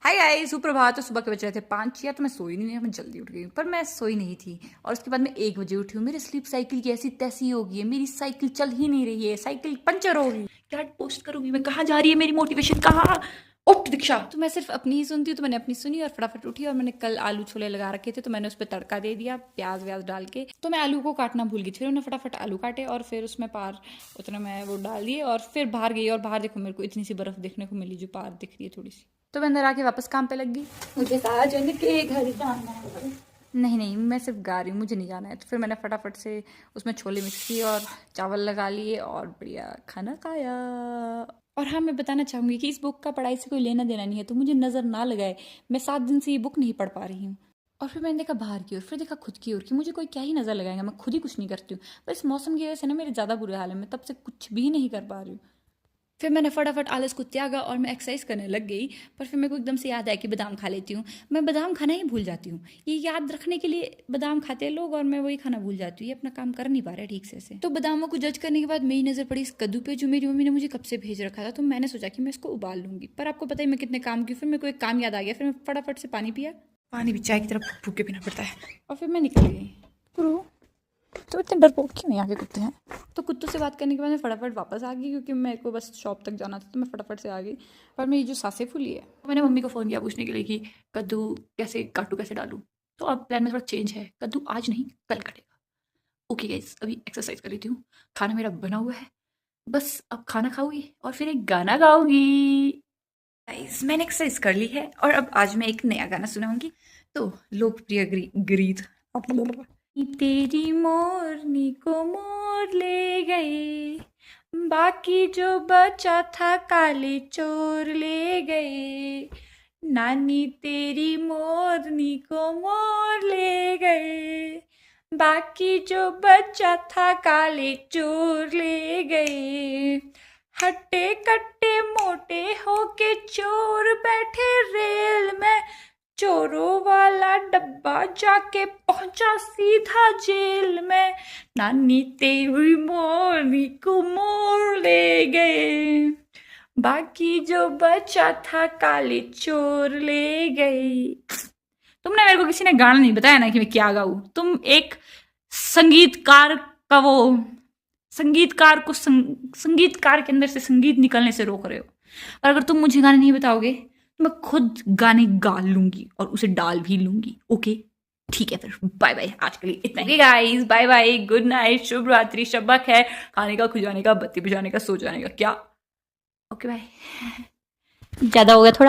Hi guys, सुप्रभात। तो सुबह के बज रहे थे 5 या तो मैं सोई नहीं हूँ या मैं जल्दी उठ गई हूँ, पर मैं सोई नहीं थी। और उसके बाद मैं 1 बजे उठी हूँ। मेरी स्लीप साइकिल की ऐसी तैसी हो गई है, मेरी साइकिल चल ही नहीं रही है, साइकिल पंचर हो गई। क्या पोस्ट करूंगी मैं, कहाँ जा रही है मेरी मोटिवेशन, कहाँ? उठ दीक्षा। तो मैं सिर्फ अपनी ही सुनती हूँ, तो मैंने अपनी सुनी और फटाफट उठी। और मैंने कल आलू छोले लगा रखे थे, तो मैंने उस पर तड़का दे दिया प्याज व्याज डाल के। तो मैं आलू को काटना भूल गई थी, फिर मैंने फटाफट आलू काटे और फिर उसमें पार उतना मैं वो डाल दिए और फिर बाहर गई। और बाहर देखो, मेरे को इतनी सी बर्फ देखने को मिली जो पार दिख रही है थोड़ी सी। तो मैं अंदर आके वापस काम पे लग गई। मुझे साजन के घर जाना है। नहीं नहीं, मैं सिर्फ गा रही हूँ, मुझे नहीं जाना है। तो फिर मैंने फटाफट से उसमें छोले मिक्स किए और चावल लगा लिए और बढ़िया खाना खाया। और हाँ, मैं बताना चाहूँगी कि इस बुक का पढ़ाई से कोई लेना देना नहीं है, तो मुझे नज़र ना लगाए। मैं 7 दिन से ये बुक नहीं पढ़ पा रही हूँ। और फिर मैंने देखा बाहर की ओर, फिर देखा खुद की ओर कि मुझे कोई क्या ही नज़र लगाएगा, मैं खुद ही कुछ नहीं करती हूँ। पर इस मौसम की वजह से ना मेरे ज़्यादा बुरे हाल है, मैं तब से कुछ भी नहीं कर पा रही हूँ। फिर मैंने फटाफट आलस को त्यागा और मैं एक्सरसाइज करने लग गई। पर फिर मेरे को एकदम से याद आया कि बादाम खा लेती हूँ। मैं बादाम खाना ही भूल जाती हूँ। ये याद रखने के लिए बादाम खाते हैं लोग और मैं वही खाना भूल जाती हूँ। ये अपना काम कर नहीं पा रहा है ठीक से। तो बादामों को जज करने के बाद मेरी नज़र पड़ी इस कद्दू पे, जो मेरी मम्मी ने मुझे कब से भेज रखा था। तो मैंने सोचा कि मैं इसको उबाल लूँगी, पर आपको पता ही मैं कितने काम की। फिर मेरे को एक काम याद आ गया, फिर मैं फटाफट से पानी पिया। पानी भी चाय की तरफ भूख के पीना पड़ता है। और फिर मैं निकल गई। तो इतने डरपोक क्यों नहीं आगे कुत्ते हैं? तो कुत्तों से बात करने के बाद मैं फटाफट वापस आ गई, क्योंकि मेरे को बस शॉप तक जाना था, तो मैं फटाफट से आ गई। पर मेरी जो सांसें फूली है, तो मैंने मम्मी को फ़ोन किया पूछने के लिए कि कद्दू कैसे काटूँ, कैसे डालूँ। तो अब प्लान में थोड़ा चेंज है, कद्दू आज नहीं कल कटेगा। ओके गाइस, अभी एक्सरसाइज कर लेती हूँ। खाना मेरा बना हुआ है, बस अब खाना खाऊंगी और फिर एक गाना गाऊंगी। गाइस, मैंने एक्सरसाइज कर ली है और अब आज मैं एक नया गाना सुनाऊंगी। तो लोकप्रिय गीत तेरी मोरनी को मोर ले गए, बाकी जो बचा था काले चोर ले गए। नानी तेरी मोरनी को मोर ले गए, बाकी जो बचा था काले चोर ले गए। हट्टे कट्टे मोटे होके चोर बैठे रेल में, चोरों वाला डब्बा जाके पहुंचा सीधा जेल में। नानी तेरी मोरनी को मोर ले गए, बाकी जो बचा था काले चोर ले गए। तुमने मेरे को किसी ने गाना नहीं बताया ना कि मैं क्या गाऊं। तुम एक संगीतकार का वो संगीतकार को संगीतकार के अंदर से संगीत निकलने से रोक रहे हो। और अगर तुम मुझे गाने नहीं बताओगे तो मैं खुद गाने गा लूंगी और उसे डाल भी लूंगी। ओके ठीक है, फिर बाय बाय, आज के लिए इतना ही guys. Bye bye, good night, शुभ रात्रि, शब्बा खैर, खाने का, खुजाने का, बत्ती बुझाने का, सो जाने का, क्या? Okay bye. ज्यादा हो गया थोड़ा।